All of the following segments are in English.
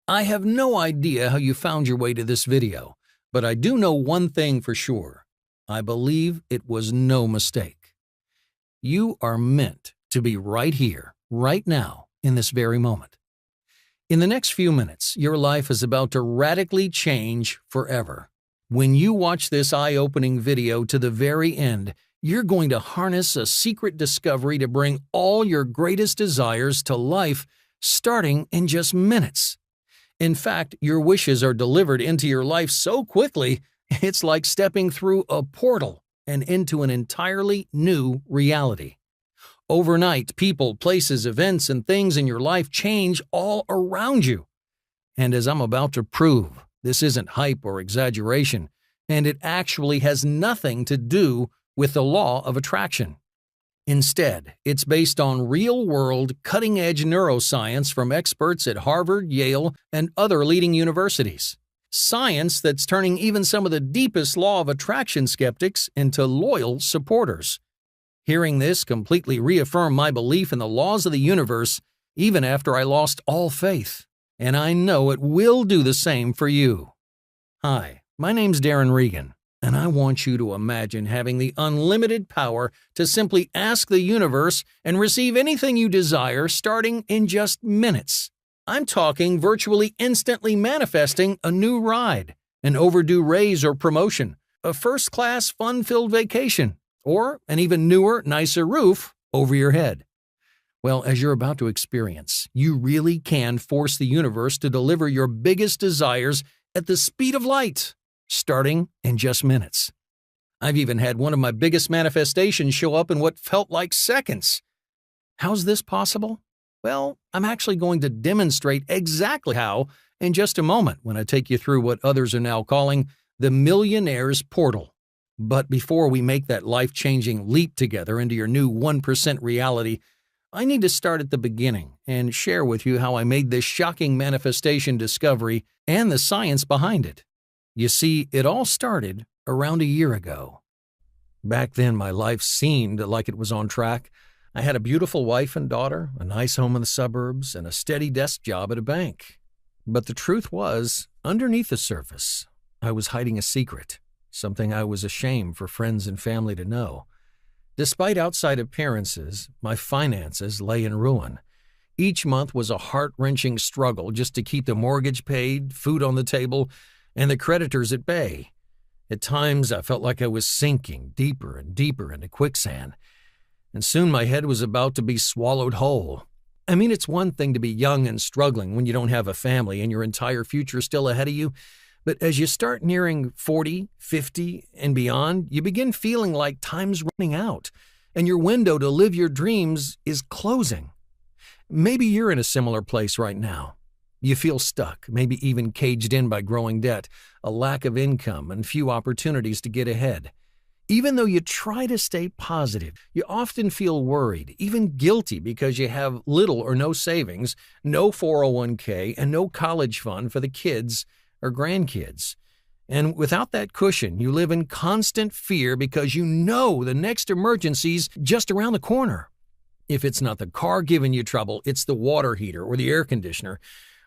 I have no idea how you found your way to this video, but I do know one thing for sure. I believe it was no mistake. You are meant to be right here, right now, in this very moment. In the next few minutes, your life is about to radically change forever. When you watch this eye-opening video to the very end, you're going to harness a secret discovery to bring all your greatest desires to life, starting in just minutes. In fact, your wishes are delivered into your life so quickly, it's like stepping through a portal and into an entirely new reality. Overnight, people, places, events, and things in your life change all around you. And as I'm about to prove, this isn't hype or exaggeration, and it actually has nothing to do with the law of attraction. Instead, it's based on real-world, cutting-edge neuroscience from experts at Harvard, Yale, and other leading universities. Science that's turning even some of the deepest law of attraction skeptics into loyal supporters. Hearing this completely reaffirmed my belief in the laws of the universe, even after I lost all faith. And I know it will do the same for you. Hi, my name's Darren Regan. And I want you to imagine having the unlimited power to simply ask the universe and receive anything you desire starting in just minutes. I'm talking virtually instantly manifesting a new ride, an overdue raise or promotion, a first-class fun-filled vacation, or an even newer, nicer roof over your head. Well, as you're about to experience, you really can force the universe to deliver your biggest desires at the speed of light, starting in just minutes. I've even had one of my biggest manifestations show up in what felt like seconds. How's this possible? Well, I'm actually going to demonstrate exactly how in just a moment when I take you through what others are now calling the Millionaire's Portal. But before we make that life-changing leap together into your new 1% reality, I need to start at the beginning and share with you how I made this shocking manifestation discovery and the science behind it. You see, it all started around a year ago. Back then, my life seemed like it was on track. I had a beautiful wife and daughter, a nice home in the suburbs, and a steady desk job at a bank. But the truth was, underneath the surface, I was hiding a secret, something I was ashamed for friends and family to know. Despite outside appearances, my finances lay in ruin. Each month was a heart-wrenching struggle just to keep the mortgage paid, food on the table, and the creditors at bay. At times, I felt like I was sinking deeper and deeper into quicksand, and soon my head was about to be swallowed whole. I mean, it's one thing to be young and struggling when you don't have a family and your entire future is still ahead of you, but as you start nearing 40, 50, and beyond, you begin feeling like time's running out, and your window to live your dreams is closing. Maybe you're in a similar place right now. You feel stuck, maybe even caged in by growing debt, a lack of income, and few opportunities to get ahead. Even though you try to stay positive, you often feel worried, even guilty because you have little or no savings, no 401k, and no college fund for the kids or grandkids. And without that cushion, you live in constant fear because you know the next emergency's just around the corner. If it's not the car giving you trouble, it's the water heater or the air conditioner,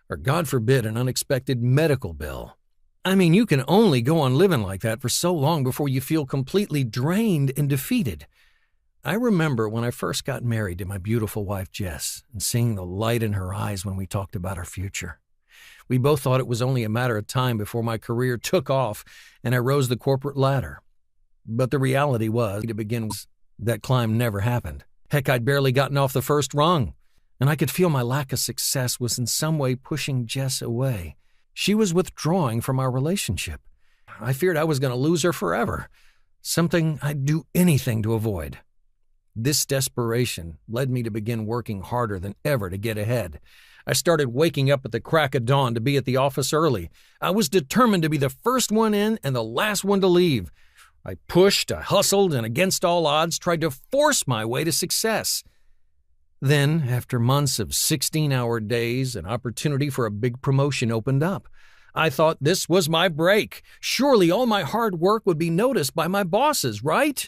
or God forbid, an unexpected medical bill. I mean, you can only go on living like that for so long before you feel completely drained and defeated. I remember when I first got married to my beautiful wife, Jess, and seeing the light in her eyes when we talked about our future. We both thought it was only a matter of time before my career took off and I rose the corporate ladder. But the reality was, to begin with, that climb never happened. Heck, I'd barely gotten off the first rung. And I could feel my lack of success was in some way pushing Jess away. She was withdrawing from our relationship. I feared I was going to lose her forever, something I'd do anything to avoid. This desperation led me to begin working harder than ever to get ahead. I started waking up at the crack of dawn to be at the office early. I was determined to be the first one in and the last one to leave. I pushed, I hustled, and against all odds tried to force my way to success. Then, after months of 16-hour days, an opportunity for a big promotion opened up. I thought this was my break. Surely all my hard work would be noticed by my bosses, right?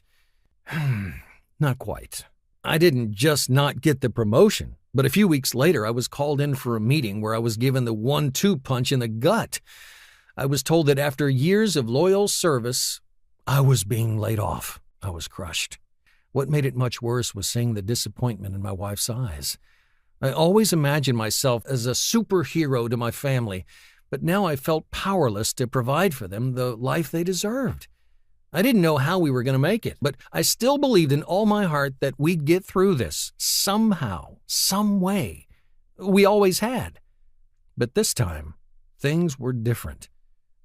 Not quite. I didn't just not get the promotion. But a few weeks later, I was called in for a meeting where I was given the 1-2 punch in the gut. I was told that after years of loyal service, I was being laid off. I was crushed. What made it much worse was seeing the disappointment in my wife's eyes. I always imagined myself as a superhero to my family, but now I felt powerless to provide for them the life they deserved. I didn't know how we were going to make it, but I still believed in all my heart that we'd get through this somehow, some way. We always had. But this time, things were different.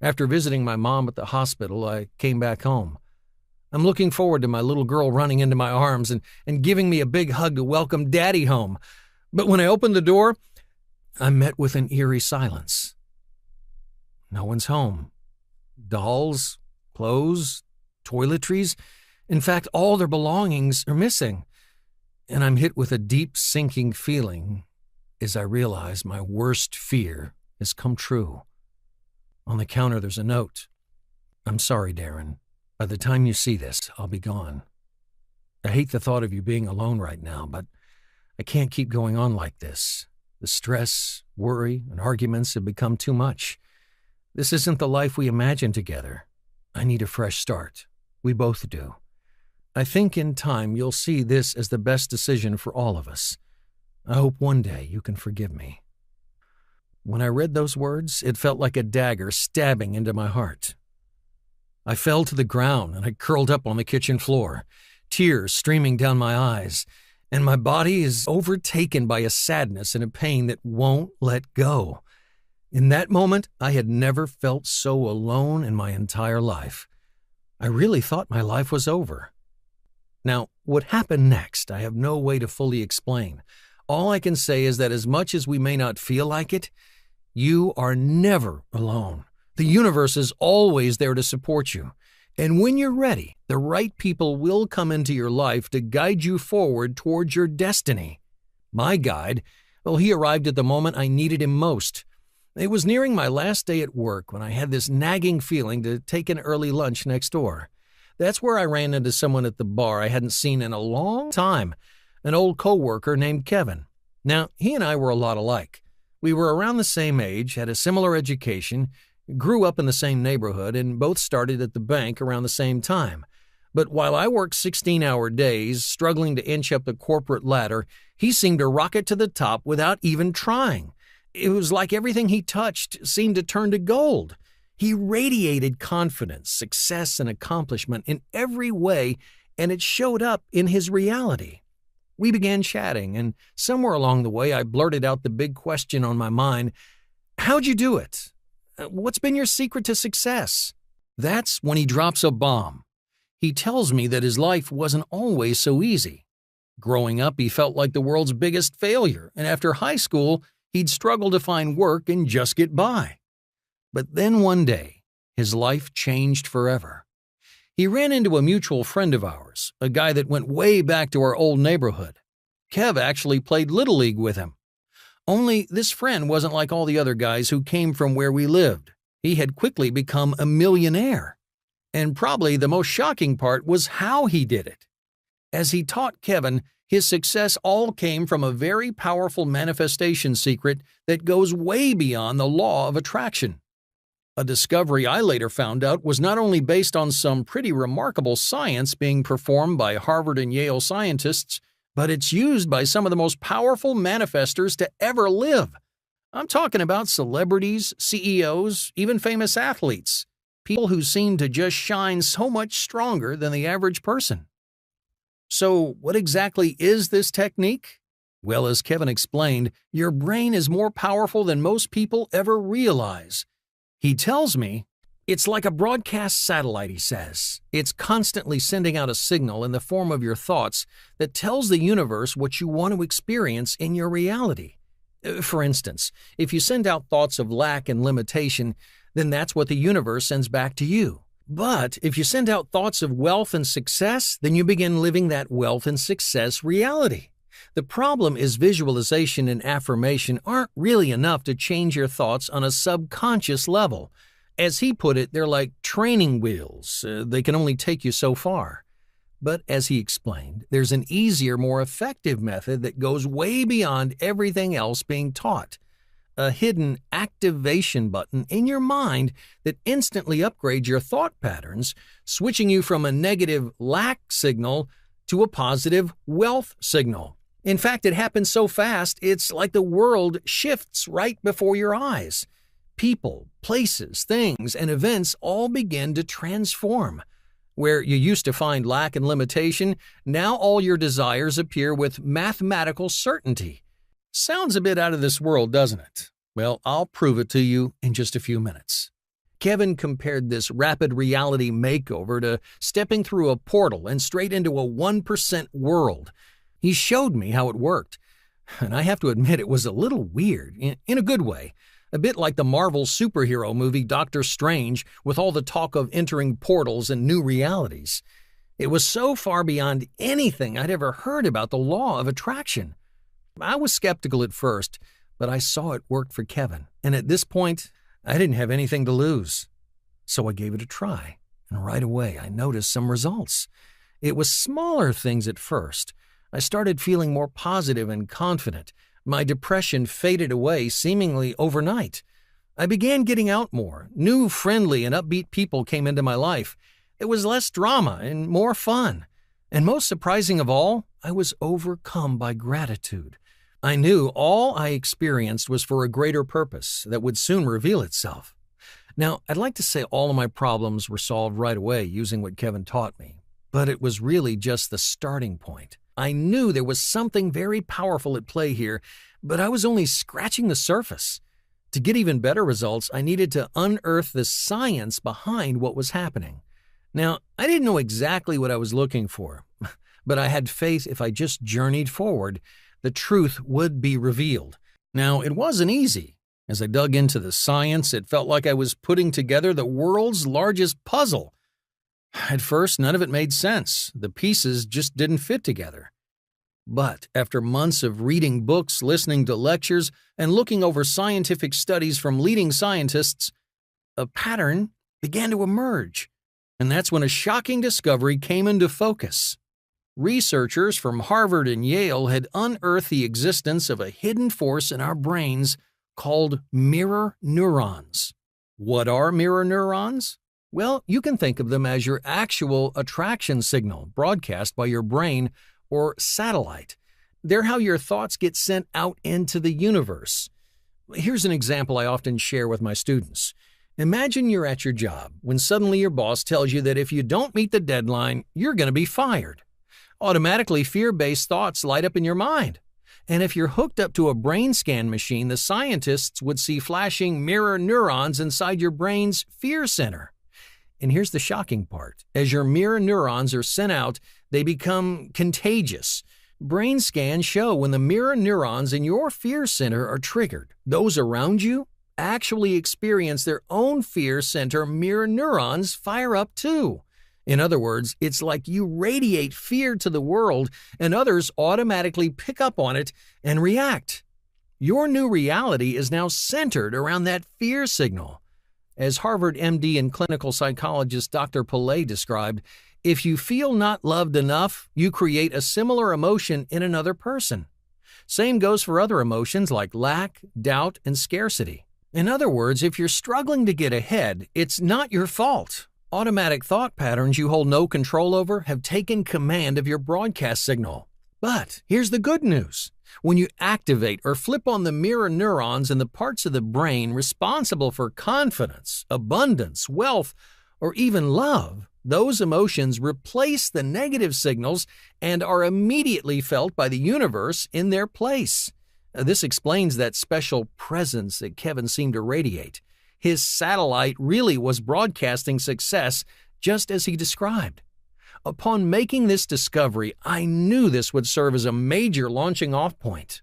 After visiting my mom at the hospital, I came back home. I'm looking forward to my little girl running into my arms and giving me a big hug to welcome Daddy home. But when I opened the door, I met with an eerie silence. No one's home. Dolls, clothes, toiletries. In fact, all their belongings are missing. And I'm hit with a deep sinking feeling as I realize my worst fear has come true. On the counter, there's a note. I'm sorry, Darren. By the time you see this, I'll be gone. I hate the thought of you being alone right now, but I can't keep going on like this. The stress, worry, and arguments have become too much. This isn't the life we imagined together. I need a fresh start. We both do. I think in time you'll see this as the best decision for all of us. I hope one day you can forgive me. When I read those words, it felt like a dagger stabbing into my heart. I fell to the ground and I curled up on the kitchen floor, tears streaming down my eyes, and my body is overtaken by a sadness and a pain that won't let go. In that moment, I had never felt so alone in my entire life. I really thought my life was over. Now, what happened next, I have no way to fully explain. All I can say is that as much as we may not feel like it, you are never alone. The universe is always there to support you. And when you're ready, the right people will come into your life to guide you forward towards your destiny. My guide, well, he arrived at the moment I needed him most. It was nearing my last day at work when I had this nagging feeling to take an early lunch next door. That's where I ran into someone at the bar I hadn't seen in a long time, an old coworker named Kevin. Now, he and I were a lot alike. We were around the same age, had a similar education, grew up in the same neighborhood, and both started at the bank around the same time. But while I worked 16-hour days, struggling to inch up the corporate ladder, he seemed to rocket to the top without even trying. It was like everything he touched seemed to turn to gold. He radiated confidence, success, and accomplishment in every way, and it showed up in his reality. We began chatting, and somewhere along the way I blurted out the big question on my mind. How'd you do it? What's been your secret to success? That's when he drops a bomb. He tells me that his life wasn't always so easy. Growing up, he felt like the world's biggest failure, and after high school, he'd struggle to find work and just get by. But then one day, his life changed forever. He ran into a mutual friend of ours, a guy that went way back to our old neighborhood. Kev actually played Little League with him. Only this friend wasn't like all the other guys who came from where we lived. He had quickly become a millionaire. And probably the most shocking part was how he did it. As he taught Kevin, his success all came from a very powerful manifestation secret that goes way beyond the law of attraction. A discovery I later found out was not only based on some pretty remarkable science being performed by Harvard and Yale scientists, but it's used by some of the most powerful manifestors to ever live. I'm talking about celebrities, CEOs, even famous athletes, people who seem to just shine so much stronger than the average person. So, what exactly is this technique? Well, as Kevin explained, your brain is more powerful than most people ever realize. He tells me it's like a broadcast satellite, he says. It's constantly sending out a signal in the form of your thoughts that tells the universe what you want to experience in your reality. For instance, if you send out thoughts of lack and limitation, then that's what the universe sends back to you. But if you send out thoughts of wealth and success, then you begin living that wealth and success reality. The problem is visualization and affirmation aren't really enough to change your thoughts on a subconscious level. As he put it, they're like training wheels. They can only take you so far. But as he explained, there's an easier, more effective method that goes way beyond everything else being taught. A hidden activation button in your mind that instantly upgrades your thought patterns, switching you from a negative lack signal to a positive wealth signal. In fact, it happens so fast, it's like the world shifts right before your eyes. People, places, things, and events all begin to transform. Where you used to find lack and limitation, now all your desires appear with mathematical certainty. Sounds a bit out of this world, doesn't it? Well, I'll prove it to you in just a few minutes. Kevin compared this rapid reality makeover to stepping through a portal and straight into a 1% world. He showed me how it worked, and I have to admit it was a little weird, in a good way, a bit like the Marvel superhero movie Doctor Strange with all the talk of entering portals and new realities. It was so far beyond anything I'd ever heard about the law of attraction. I was skeptical at first, but I saw it work for Kevin, and at this point, I didn't have anything to lose. So I gave it a try, and right away I noticed some results. It was smaller things at first. I started feeling more positive and confident. My depression faded away seemingly overnight. I began getting out more. New, friendly, and upbeat people came into my life. It was less drama and more fun. And most surprising of all, I was overcome by gratitude. I knew all I experienced was for a greater purpose that would soon reveal itself. Now, I'd like to say all of my problems were solved right away using what Kevin taught me, but it was really just the starting point. I knew there was something very powerful at play here, but I was only scratching the surface. To get even better results, I needed to unearth the science behind what was happening. Now, I didn't know exactly what I was looking for, but I had faith if I just journeyed forward, the truth would be revealed. Now, it wasn't easy. As I dug into the science, it felt like I was putting together the world's largest puzzle. At first, none of it made sense. The pieces just didn't fit together. But after months of reading books, listening to lectures, and looking over scientific studies from leading scientists, a pattern began to emerge. And that's when a shocking discovery came into focus. Researchers from Harvard and Yale had unearthed the existence of a hidden force in our brains called mirror neurons. What are mirror neurons? Well, you can think of them as your actual attraction signal broadcast by your brain or satellite. They're how your thoughts get sent out into the universe. Here's an example I often share with my students. Imagine you're at your job when suddenly your boss tells you that if you don't meet the deadline, you're going to be fired. Automatically, fear-based thoughts light up in your mind. And if you're hooked up to a brain scan machine, the scientists would see flashing mirror neurons inside your brain's fear center. And here's the shocking part. As your mirror neurons are sent out, they become contagious. Brain scans show when the mirror neurons in your fear center are triggered, those around you actually experience their own fear center mirror neurons fire up too. In other words, it's like you radiate fear to the world and others automatically pick up on it and react. Your new reality is now centered around that fear signal. As Harvard MD and clinical psychologist Dr. Pillay described, if you feel not loved enough, you create a similar emotion in another person. Same goes for other emotions like lack, doubt, and scarcity. In other words, if you're struggling to get ahead, it's not your fault. Automatic thought patterns you hold no control over have taken command of your broadcast signal. But here's the good news. When you activate or flip on the mirror neurons in the parts of the brain responsible for confidence, abundance, wealth, or even love, those emotions replace the negative signals and are immediately felt by the universe in their place. This explains that special presence that Kevin seemed to radiate. His satellite really was broadcasting success just as he described. Upon making this discovery, I knew this would serve as a major launching off point.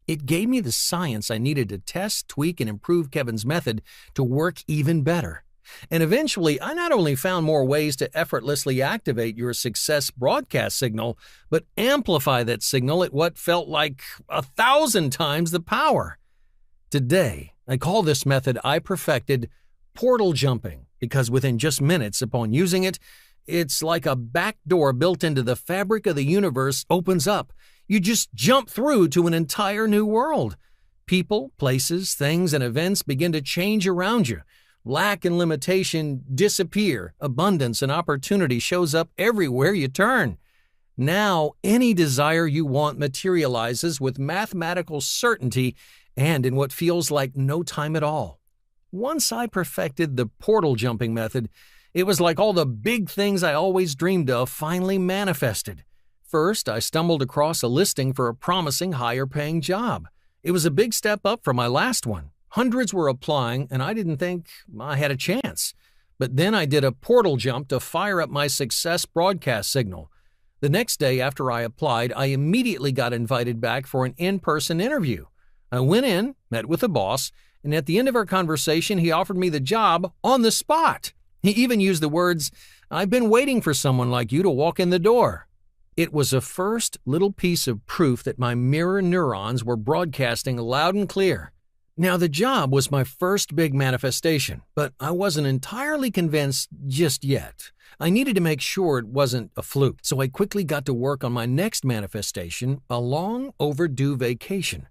It gave me the science I needed to test, tweak, and improve Kevin's method to work even better. And eventually, I not only found more ways to effortlessly activate your success broadcast signal, but amplify that signal at what felt like 1,000 times the power. Today, I call this method I perfected portal jumping because within just minutes upon using it, It's like a back door built into the fabric of the universe opens up. You just jump through to an entire new world. People, places, things, and events begin to change around you. Lack and limitation disappear. Abundance and opportunity shows up everywhere you turn. Now, any desire you want materializes with mathematical certainty and in what feels like no time at all. Once I perfected the portal jumping method, it was like all the big things I always dreamed of finally manifested. First, I stumbled across a listing for a promising higher-paying job. It was a big step up from my last one. Hundreds were applying, and I didn't think I had a chance. But then I did a portal jump to fire up my success broadcast signal. The next day after I applied, I immediately got invited back for an in-person interview. I went in, met with the boss, and at the end of our conversation, he offered me the job on the spot. He even used the words, "I've been waiting for someone like you to walk in the door." It was a first little piece of proof that my mirror neurons were broadcasting loud and clear. Now, the job was my first big manifestation, but I wasn't entirely convinced just yet. I needed to make sure it wasn't a fluke, so I quickly got to work on my next manifestation, a long overdue vacation.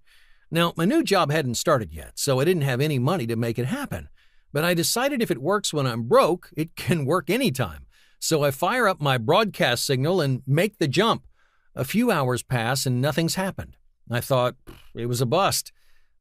Now, my new job hadn't started yet, so I didn't have any money to make it happen. But I decided if it works when I'm broke, it can work anytime. So I fire up my broadcast signal and make the jump. A few hours pass and nothing's happened. I thought it was a bust.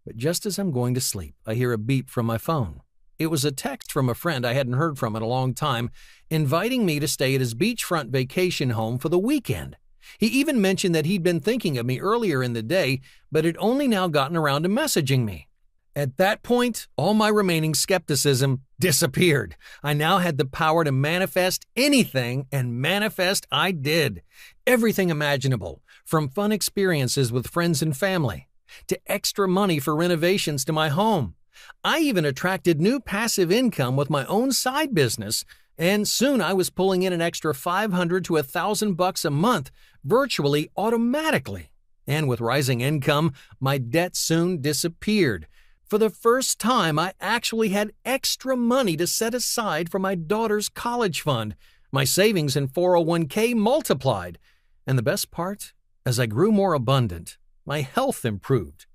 But just as I'm going to sleep, I hear a beep from my phone. It was a text from a friend I hadn't heard from in a long time, inviting me to stay at his beachfront vacation home for the weekend. He even mentioned that he'd been thinking of me earlier in the day, but had only now gotten around to messaging me. At that point, all my remaining skepticism disappeared. I now had the power to manifest anything, and manifest I did. Everything imaginable, from fun experiences with friends and family, to extra money for renovations to my home. I even attracted new passive income with my own side business, and soon I was pulling in an extra $500 to $1,000 a month, virtually automatically. And with rising income, my debt soon disappeared. For the first time, I actually had extra money to set aside for my daughter's college fund. My savings in 401k multiplied. And the best part, as I grew more abundant, my health improved.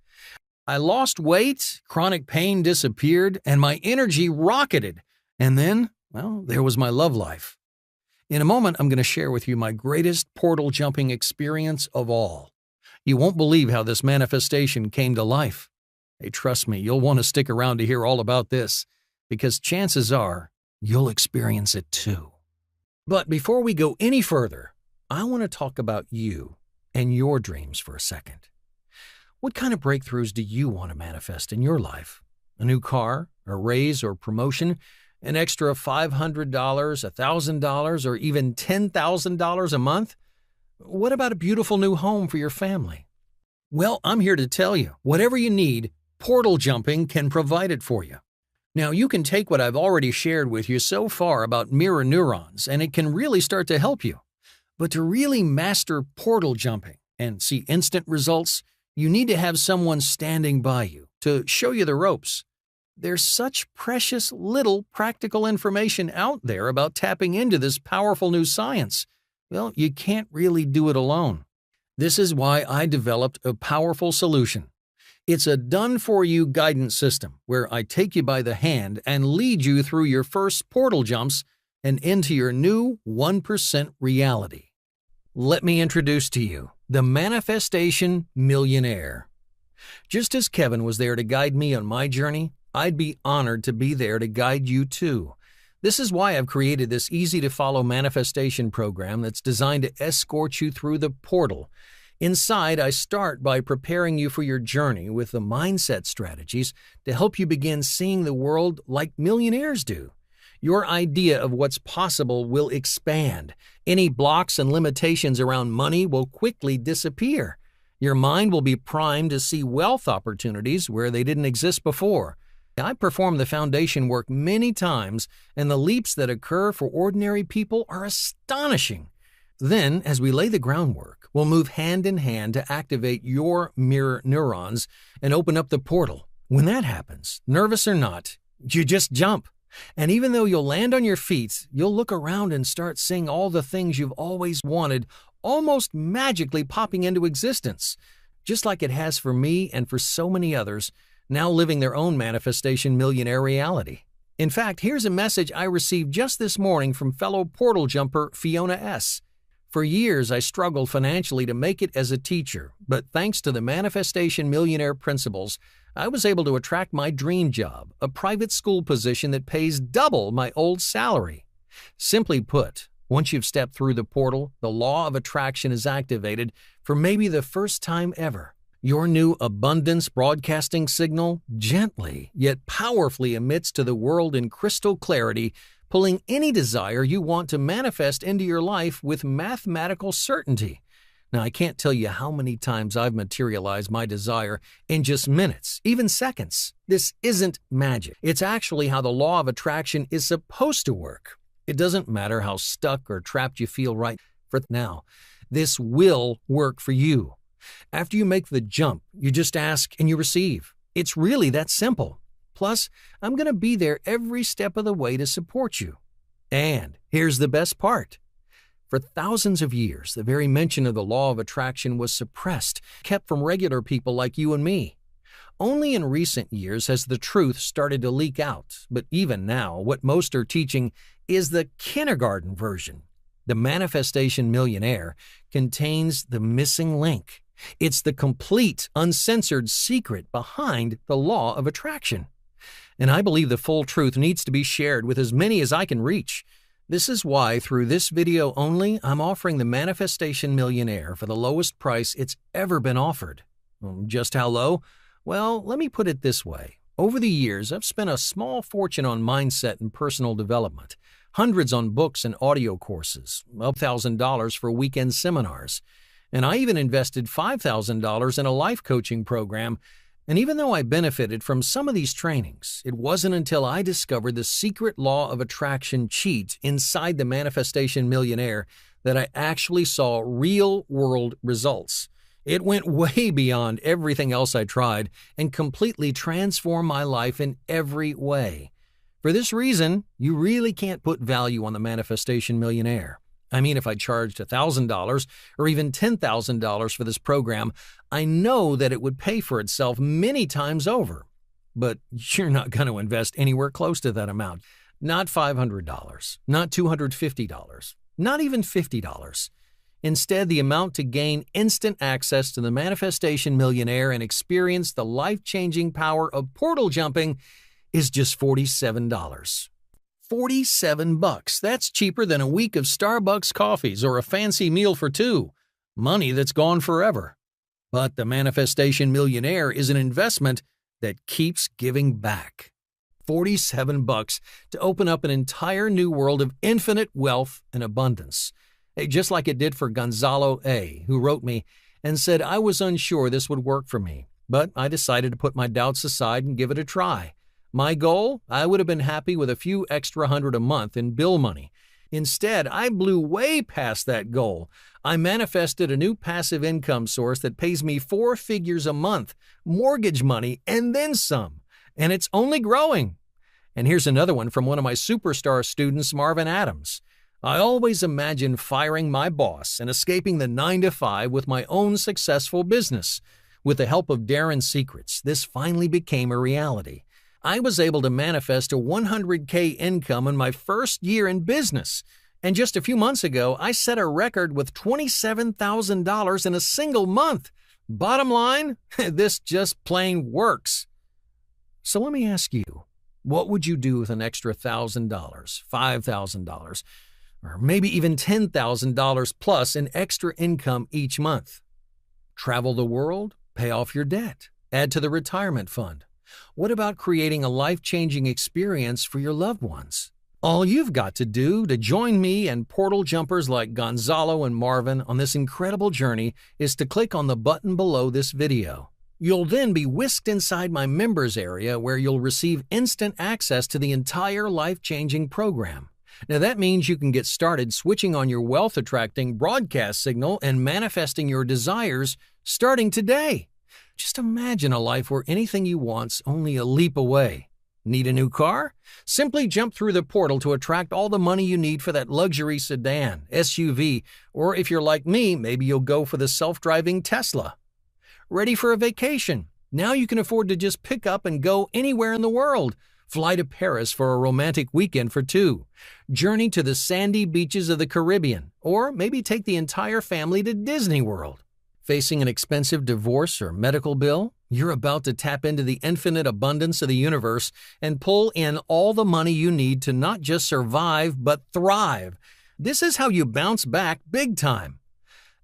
I lost weight, chronic pain disappeared, and my energy rocketed. And then, well, there was my love life. In a moment, I'm going to share with you my greatest portal jumping experience of all. You won't believe how this manifestation came to life. Hey, trust me, you'll want to stick around to hear all about this, because chances are you'll experience it too. But before we go any further, I want to talk about you and your dreams for a second. What kind of breakthroughs do you want to manifest in your life? A new car, a raise or promotion, an extra $500, $1,000, or even $10,000 a month? What about a beautiful new home for your family? Well, I'm here to tell you, whatever you need, portal jumping can provide it for you. Now, you can take what I've already shared with you so far about mirror neurons, and it can really start to help you. But to really master portal jumping and see instant results, you need to have someone standing by you to show you the ropes. There's such precious little practical information out there about tapping into this powerful new science. Well, you can't really do it alone. This is why I developed a powerful solution. It's a done-for-you guidance system where I take you by the hand and lead you through your first portal jumps and into your new 1% reality. Let me introduce to you the Manifestation Millionaire. Just as Kevin was there to guide me on my journey, I'd be honored to be there to guide you too. This is why I've created this easy-to-follow manifestation program that's designed to escort you through the portal. Inside, I start by preparing you for your journey with the mindset strategies to help you begin seeing the world like millionaires do. Your idea of what's possible will expand. Any blocks and limitations around money will quickly disappear. Your mind will be primed to see wealth opportunities where they didn't exist before. I perform the foundation work many times, and the leaps that occur for ordinary people are astonishing. Then, as we lay the groundwork, we'll move hand in hand to activate your mirror neurons and open up the portal. When that happens, nervous or not, you just jump. And even though you'll land on your feet, you'll look around and start seeing all the things you've always wanted almost magically popping into existence, just like it has for me and for so many others, now living their own manifestation millionaire reality. In fact, here's a message I received just this morning from fellow portal jumper Fiona S. For years, I struggled financially to make it as a teacher, but thanks to the Manifestation Millionaire principles, I was able to attract my dream job, a private school position that pays double my old salary. Simply put, once you've stepped through the portal, the law of attraction is activated for maybe the first time ever. Your new abundance broadcasting signal gently yet powerfully emits to the world in crystal clarity, pulling any desire you want to manifest into your life with mathematical certainty. Now, I can't tell you how many times I've materialized my desire in just minutes, even seconds. This isn't magic. It's actually how the law of attraction is supposed to work. It doesn't matter how stuck or trapped you feel right now. This will work for you. After you make the jump, you just ask and you receive. It's really that simple. Plus, I'm going to be there every step of the way to support you. And here's the best part. For thousands of years, the very mention of the law of attraction was suppressed, kept from regular people like you and me. Only in recent years has the truth started to leak out, but even now, what most are teaching is the kindergarten version. The Manifestation Millionaire contains the missing link. It's the complete, uncensored secret behind the law of attraction. And I believe the full truth needs to be shared with as many as I can reach. This is why, through this video only, I'm offering the Manifestation Millionaire for the lowest price it's ever been offered. Just how low? Well, let me put it this way. Over the years, I've spent a small fortune on mindset and personal development, hundreds on books and audio courses, $1,000 for weekend seminars. And I even invested $5,000 in a life coaching program. And even though I benefited from some of these trainings, it wasn't until I discovered the secret law of attraction cheat inside the Manifestation Millionaire that I actually saw real-world results. It went way beyond everything else I tried and completely transformed my life in every way. For this reason, you really can't put value on the Manifestation Millionaire. I mean, if I charged $1,000 or even $10,000 for this program, I know that it would pay for itself many times over. But you're not going to invest anywhere close to that amount. Not $500, not $250, not even $50. Instead, the amount to gain instant access to the Manifestation Millionaire and experience the life-changing power of portal jumping is just $47. $47. That's cheaper than a week of Starbucks coffees or a fancy meal for two. Money that's gone forever. But the Manifestation Millionaire is an investment that keeps giving back. $47 to open up an entire new world of infinite wealth and abundance. Just like it did for Gonzalo A., who wrote me and said I was unsure this would work for me, but I decided to put my doubts aside and give it a try. My goal? I would have been happy with a few extra $100 a month in bill money. Instead, I blew way past that goal. I manifested a new passive income source that pays me 4 figures a month, mortgage money, and then some. And it's only growing. And here's another one from one of my superstar students, Marvin Adams. I always imagined firing my boss and escaping the 9-to-5 with my own successful business. With the help of Darren's secrets, this finally became a reality. I was able to manifest a $100K income in my first year in business. And just a few months ago, I set a record with $27,000 in a single month. Bottom line, this just plain works. So let me ask you, what would you do with an extra $1,000, $5,000, or maybe even $10,000 plus in extra income each month? Travel the world, pay off your debt, add to the retirement fund. What about creating a life-changing experience for your loved ones? All you've got to do to join me and portal jumpers like Gonzalo and Marvin on this incredible journey is to click on the button below this video. You'll then be whisked inside my members area where you'll receive instant access to the entire life-changing program. Now that means you can get started switching on your wealth-attracting broadcast signal and manifesting your desires starting today. Just imagine a life where anything you want's only a leap away. Need a new car? Simply jump through the portal to attract all the money you need for that luxury sedan, SUV, or if you're like me, maybe you'll go for the self-driving Tesla. Ready for a vacation? Now you can afford to just pick up and go anywhere in the world. Fly to Paris for a romantic weekend for two. Journey to the sandy beaches of the Caribbean, or maybe take the entire family to Disney World. Facing an expensive divorce or medical bill? You're about to tap into the infinite abundance of the universe and pull in all the money you need to not just survive, but thrive. This is how you bounce back big time.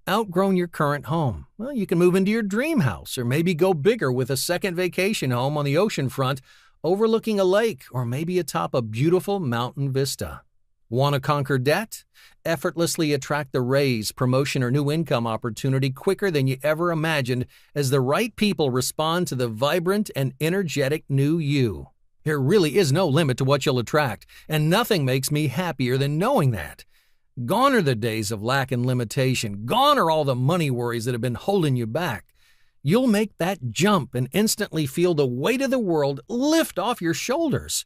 Outgrown your current home? Well, you can move into your dream house or maybe go bigger with a second vacation home on the ocean front, overlooking a lake or maybe atop a beautiful mountain vista. Want to conquer debt? Effortlessly attract the raise, promotion, or new income opportunity quicker than you ever imagined as the right people respond to the vibrant and energetic new you. There really is no limit to what you'll attract, and nothing makes me happier than knowing that. Gone are the days of lack and limitation. Gone are all the money worries that have been holding you back. You'll make that jump and instantly feel the weight of the world lift off your shoulders.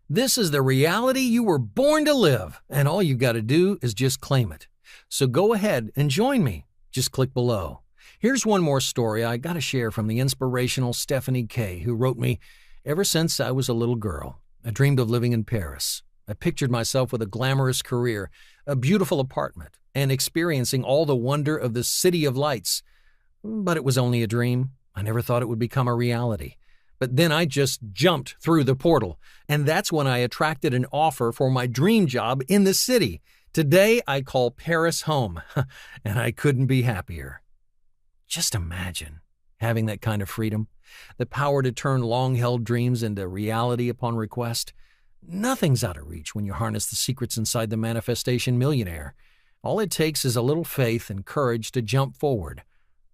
This is the reality you were born to live, and all you got to do is just claim it. So go ahead and join me. Just click below. Here's one more story I got to share from the inspirational Stephanie K., who wrote me, "Ever since I was a little girl, I dreamed of living in Paris. I pictured myself with a glamorous career, a beautiful apartment, and experiencing all the wonder of the City of Lights. But it was only a dream. I never thought it would become a reality. But then I just jumped through the portal, and that's when I attracted an offer for my dream job in the city. Today, I call Paris home, and I couldn't be happier." Just imagine having that kind of freedom, the power to turn long-held dreams into reality upon request. Nothing's out of reach when you harness the secrets inside the Manifestation Millionaire. All it takes is a little faith and courage to jump forward.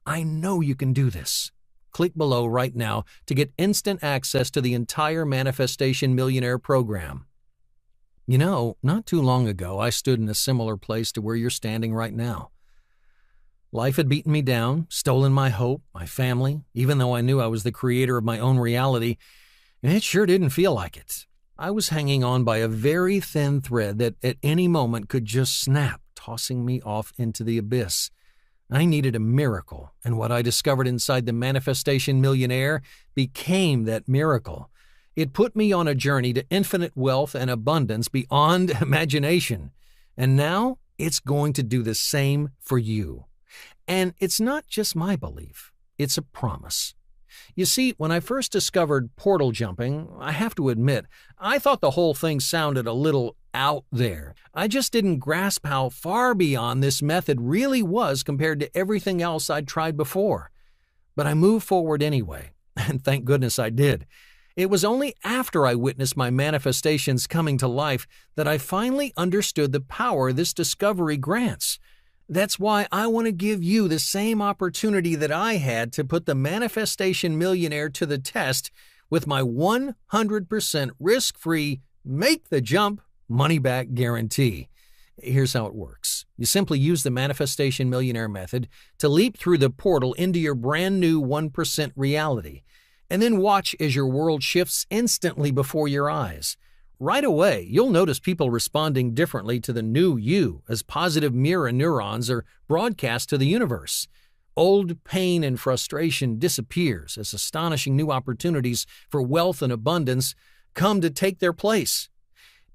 I know you can do this. Click below right now to get instant access to the entire Manifestation Millionaire program. You know, not too long ago, I stood in a similar place to where you're standing right now. Life had beaten me down, stolen my hope, my family, even though I knew I was the creator of my own reality, and it sure didn't feel like it. I was hanging on by a very thin thread that at any moment could just snap, tossing me off into the abyss. I needed a miracle, and what I discovered inside the Manifestation Millionaire became that miracle. It put me on a journey to infinite wealth and abundance beyond imagination. And now it's going to do the same for you. And it's not just my belief, it's a promise. You see, when I first discovered portal jumping, I have to admit, I thought the whole thing sounded a little out there. I just didn't grasp how far beyond this method really was compared to everything else I'd tried before. But I moved forward anyway, and thank goodness I did. It was only after I witnessed my manifestations coming to life that I finally understood the power this discovery grants. That's why I want to give you the same opportunity that I had to put the Manifestation Millionaire to the test with my 100% risk-free, make the jump, money-back guarantee. Here's how it works. You simply use the Manifestation Millionaire method to leap through the portal into your brand new 1% reality, and then watch as your world shifts instantly before your eyes. Right away, you'll notice people responding differently to the new you as positive mirror neurons are broadcast to the universe. Old pain and frustration disappears as astonishing new opportunities for wealth and abundance come to take their place.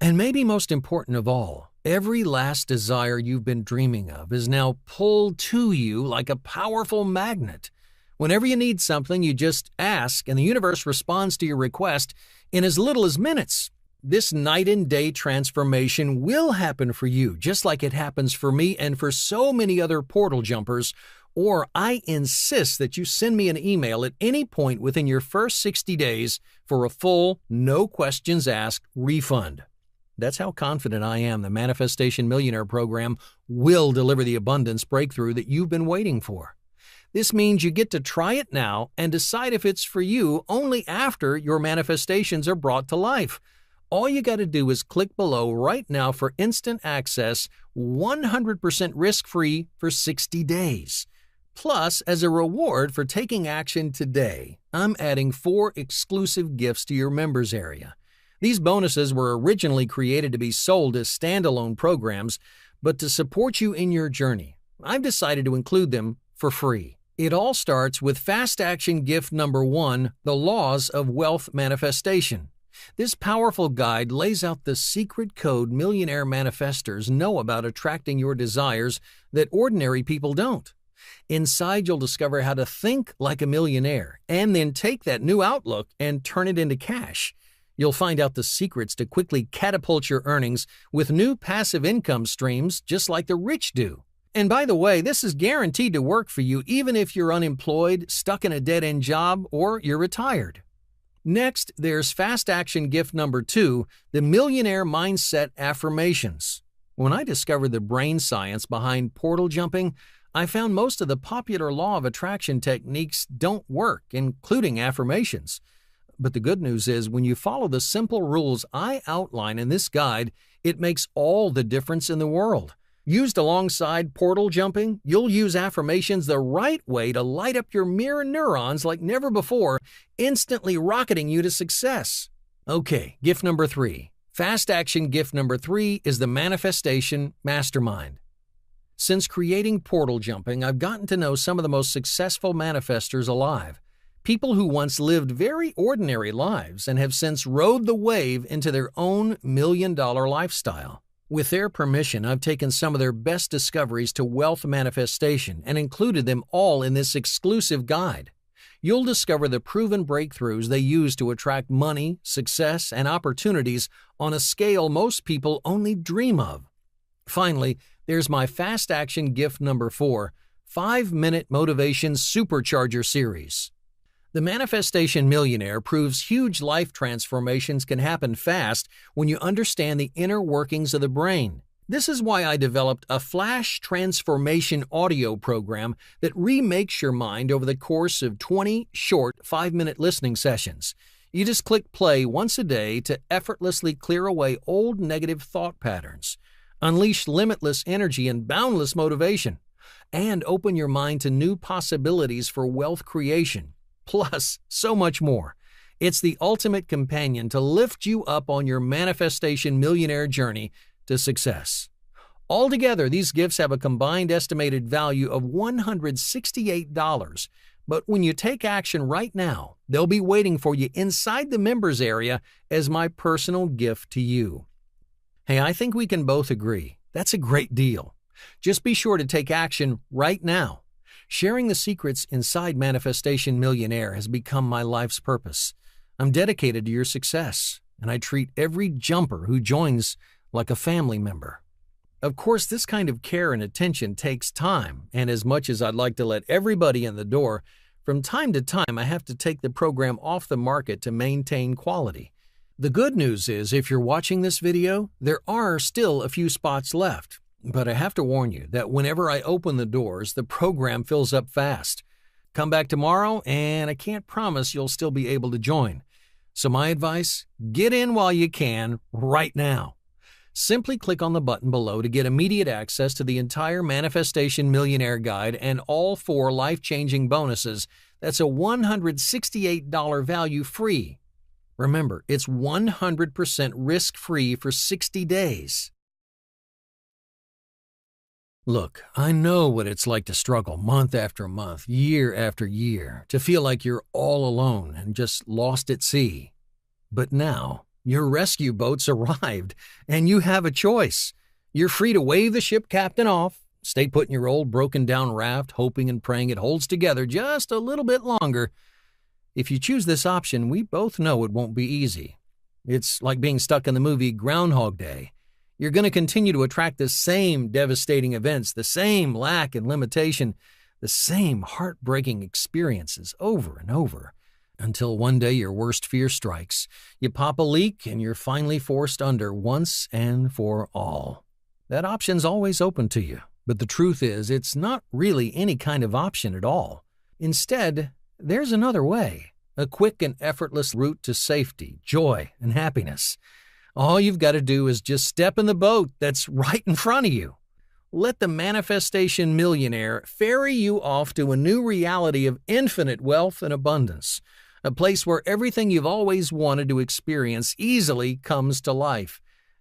And maybe most important of all, every last desire you've been dreaming of is now pulled to you like a powerful magnet. Whenever you need something, you just ask, and the universe responds to your request in as little as minutes. This night and day transformation will happen for you, just like it happens for me and for so many other portal jumpers, or I insist that you send me an email at any point within your first 60 days for a full, no questions asked refund. That's how confident I am the Manifestation Millionaire program will deliver the abundance breakthrough that you've been waiting for. This means you get to try it now and decide if it's for you only after your manifestations are brought to life. All you got to do is click below right now for instant access, 100% risk-free for 60 days. Plus, as a reward for taking action today, I'm adding 4 exclusive gifts to your members area. These bonuses were originally created to be sold as standalone programs, but to support you in your journey, I've decided to include them for free. It all starts with Fast Action Gift number 1, The Laws of Wealth Manifestation. This powerful guide lays out the secret code millionaire manifestors know about attracting your desires that ordinary people don't. Inside, you'll discover how to think like a millionaire and then take that new outlook and turn it into cash. You'll find out the secrets to quickly catapult your earnings with new passive income streams just like the rich do. And by the way, this is guaranteed to work for you even if you're unemployed, stuck in a dead-end job, or you're retired. Next, there's Fast Action Gift number 2, the Millionaire Mindset Affirmations. When I discovered the brain science behind portal jumping, I found most of the popular law of attraction techniques don't work, including affirmations. But the good news is when you follow the simple rules I outline in this guide, it makes all the difference in the world. Used alongside portal jumping, you'll use affirmations the right way to light up your mirror neurons like never before, instantly rocketing you to success. Okay, gift number 3. Fast Action Gift number 3 is the Manifestation Mastermind. Since creating portal jumping, I've gotten to know some of the most successful manifestors alive. People who once lived very ordinary lives and have since rode the wave into their own million-dollar lifestyle. With their permission, I've taken some of their best discoveries to wealth manifestation and included them all in this exclusive guide. You'll discover the proven breakthroughs they use to attract money, success, and opportunities on a scale most people only dream of. Finally, there's my Fast Action Gift number 4, 5-Minute Motivation Supercharger Series. The Manifestation Millionaire proves huge life transformations can happen fast when you understand the inner workings of the brain. This is why I developed a flash transformation audio program that remakes your mind over the course of 20 short 5-minute listening sessions. You just click play once a day to effortlessly clear away old negative thought patterns, unleash limitless energy and boundless motivation, and open your mind to new possibilities for wealth creation. Plus, so much more. It's the ultimate companion to lift you up on your manifestation millionaire journey to success. Altogether, these gifts have a combined estimated value of $168, but when you take action right now, they'll be waiting for you inside the members area as my personal gift to you. Hey, I think we can both agree. That's a great deal. Just be sure to take action right now. Sharing the secrets inside Manifestation Millionaire has become my life's purpose. I'm dedicated to your success, and I treat every jumper who joins like a family member. Of course, this kind of care and attention takes time, and as much as I'd like to let everybody in the door, from time to time I have to take the program off the market to maintain quality. The good news is, if you're watching this video, there are still a few spots left. But I have to warn you that whenever I open the doors, the program fills up fast. Come back tomorrow, and I can't promise you'll still be able to join. So my advice, get in while you can, right now. Simply click on the button below to get immediate access to the entire Manifestation Millionaire Guide and all 4 life-changing bonuses. That's a $168 value free. Remember, it's 100% risk-free for 60 days. Look, I know what it's like to struggle month after month, year after year, to feel like you're all alone and just lost at sea. But now, your rescue boat's arrived, and you have a choice. You're free to wave the ship captain off, stay put in your old broken-down raft, hoping and praying it holds together just a little bit longer. If you choose this option, we both know it won't be easy. It's like being stuck in the movie Groundhog Day. You're going to continue to attract the same devastating events, the same lack and limitation, the same heartbreaking experiences over and over, until one day your worst fear strikes. You pop a leak and you're finally forced under once and for all. That option's always open to you, but the truth is it's not really any kind of option at all. Instead, there's another way, a quick and effortless route to safety, joy, and happiness. All you've got to do is just step in the boat that's right in front of you. Let the Manifestation Millionaire ferry you off to a new reality of infinite wealth and abundance, a place where everything you've always wanted to experience easily comes to life.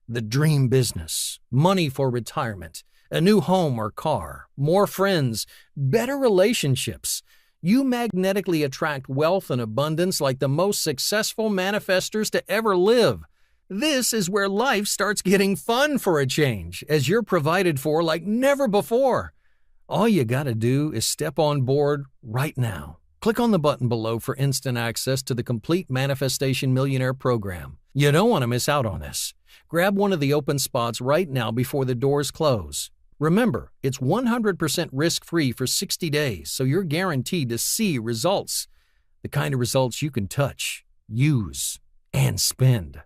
The dream business, money for retirement, a new home or car, more friends, better relationships. You magnetically attract wealth and abundance like the most successful manifestors to ever live. This is where life starts getting fun for a change, as you're provided for like never before. All you gotta do is step on board right now. Click on the button below for instant access to the complete Manifestation Millionaire program. You don't want to miss out on this. Grab one of the open spots right now before the doors close. Remember, it's 100% risk-free for 60 days, so you're guaranteed to see results. The kind of results you can touch, use, and spend.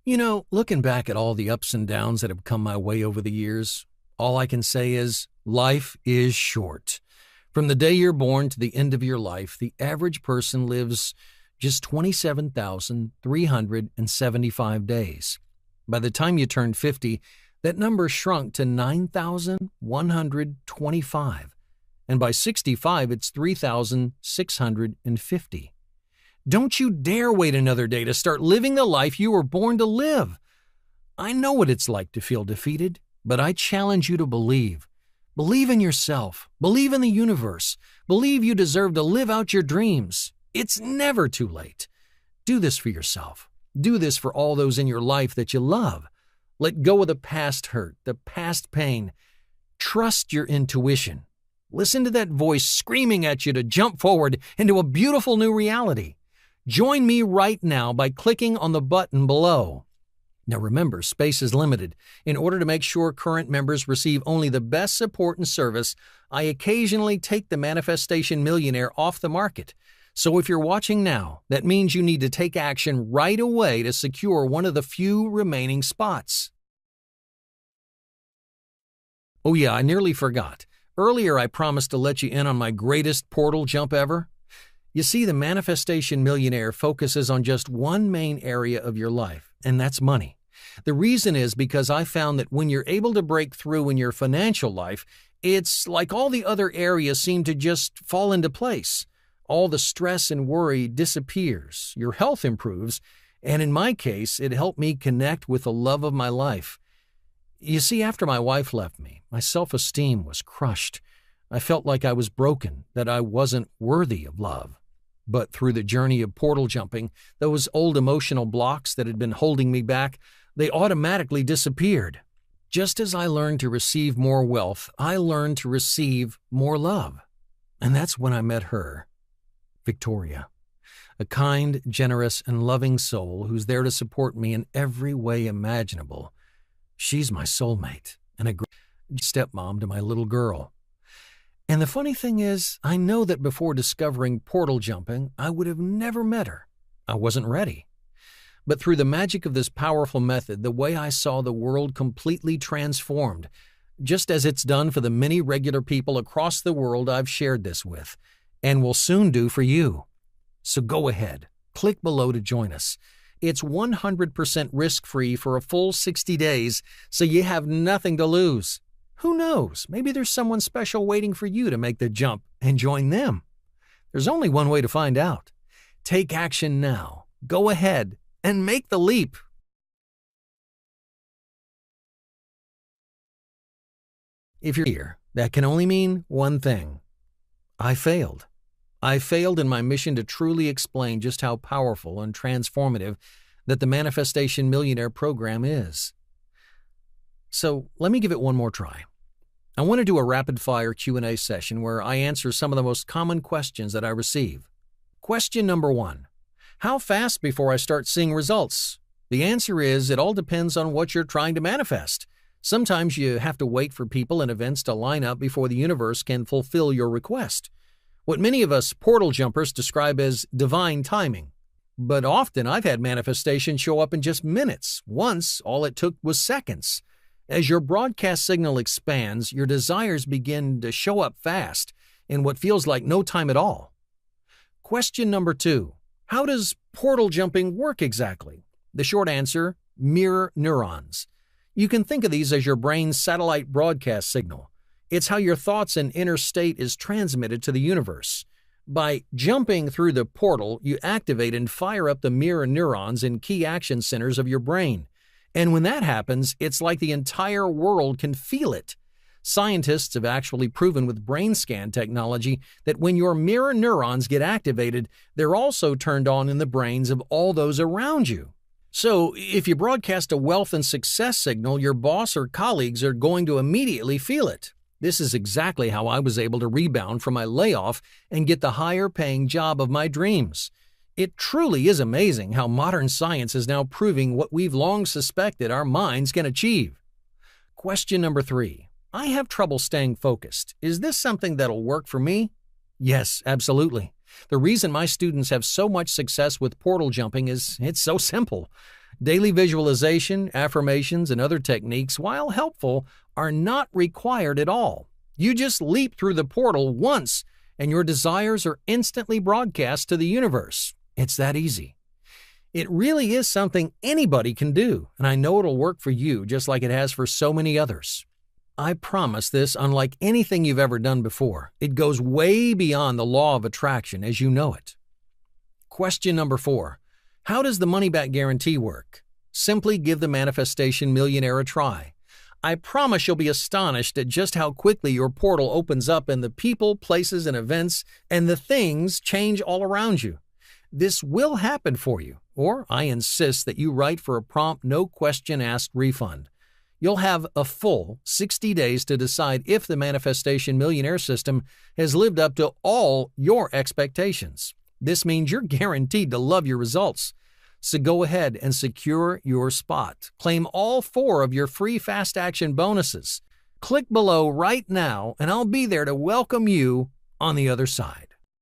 You know, looking back at all the ups and downs that have come my way over the years, all I can say is life is short. From the day you're born to the end of your life, the average person lives just 27,375 days. By the time you turned 50, that number shrunk to 9,125. And by 65, it's 3,650. Don't you dare wait another day to start living the life you were born to live. I know what it's like to feel defeated, but I challenge you to believe. Believe in yourself. Believe in the universe. Believe you deserve to live out your dreams. It's never too late. Do this for yourself. Do this for all those in your life that you love. Let go of the past hurt, the past pain. Trust your intuition. Listen to that voice screaming at you to jump forward into a beautiful new reality. Join me right now by clicking on the button below. Now remember, space is limited. In order to make sure current members receive only the best support and service, I occasionally take the Manifestation Millionaire off the market. So if you're watching now, that means you need to take action right away to secure one of the few remaining spots. Oh yeah, I nearly forgot. Earlier I promised to let you in on my greatest portal jump ever. You see, the Manifestation Millionaire focuses on just one main area of your life, and that's money. The reason is because I found that when you're able to break through in your financial life, it's like all the other areas seem to just fall into place. All the stress and worry disappears, your health improves, and in my case, it helped me connect with the love of my life. You see, after my wife left me, my self-esteem was crushed. I felt like I was broken, that I wasn't worthy of love. But through the journey of portal jumping, those old emotional blocks that had been holding me back, they automatically disappeared. Just as I learned to receive more wealth, I learned to receive more love. And that's when I met her. Victoria, a kind, generous, and loving soul who's there to support me in every way imaginable. She's my soulmate and a great stepmom to my little girl. And the funny thing is, I know that before discovering portal jumping, I would have never met her. I wasn't ready. But through the magic of this powerful method, the way I saw the world completely transformed, just as it's done for the many regular people across the world I've shared this with, and will soon do for you. So go ahead, click below to join us. It's 100% risk-free for a full 60 days, so you have nothing to lose. Who knows, maybe there's someone special waiting for you to make the jump and join them. There's only one way to find out. Take action now. Go ahead and make the leap. If you're here, that can only mean one thing. I failed. I failed in my mission to truly explain just how powerful and transformative that the Manifestation Millionaire program is. So let me give it one more try. I want to do a rapid-fire Q&A session where I answer some of the most common questions that I receive. Question number 1. How fast before I start seeing results? The answer is it all depends on what you're trying to manifest. Sometimes you have to wait for people and events to line up before the universe can fulfill your request. What many of us portal jumpers describe as divine timing. But often I've had manifestations show up in just minutes. Once, all it took was seconds. As your broadcast signal expands, your desires begin to show up fast in what feels like no time at all. Question number 2. How does portal jumping work exactly? The short answer, mirror neurons. You can think of these as your brain's satellite broadcast signal. It's how your thoughts and inner state is transmitted to the universe. By jumping through the portal, you activate and fire up the mirror neurons in key action centers of your brain. And when that happens, it's like the entire world can feel it. Scientists have actually proven with brain scan technology that when your mirror neurons get activated, they're also turned on in the brains of all those around you. So, if you broadcast a wealth and success signal, your boss or colleagues are going to immediately feel it. This is exactly how I was able to rebound from my layoff and get the higher-paying job of my dreams. It truly is amazing how modern science is now proving what we've long suspected our minds can achieve. Question number 3. I have trouble staying focused. Is this something that'll work for me? Yes, absolutely. The reason my students have so much success with portal jumping is it's so simple. Daily visualization, affirmations, and other techniques, while helpful, are not required at all. You just leap through the portal once, and your desires are instantly broadcast to the universe. It's that easy. It really is something anybody can do, and I know it'll work for you just like it has for so many others. I promise this unlike anything you've ever done before. It goes way beyond the law of attraction as you know it. Question number 4. How does the money-back guarantee work? Simply give the Manifestation Millionaire a try. I promise you'll be astonished at just how quickly your portal opens up and the people, places, and events and the things change all around you. This will happen for you, or I insist that you write for a prompt, no-question-asked refund. You'll have a full 60 days to decide if the Manifestation Millionaire system has lived up to all your expectations. This means you're guaranteed to love your results. So go ahead and secure your spot. Claim all 4 of your free fast action bonuses. Click below right now and I'll be there to welcome you on the other side.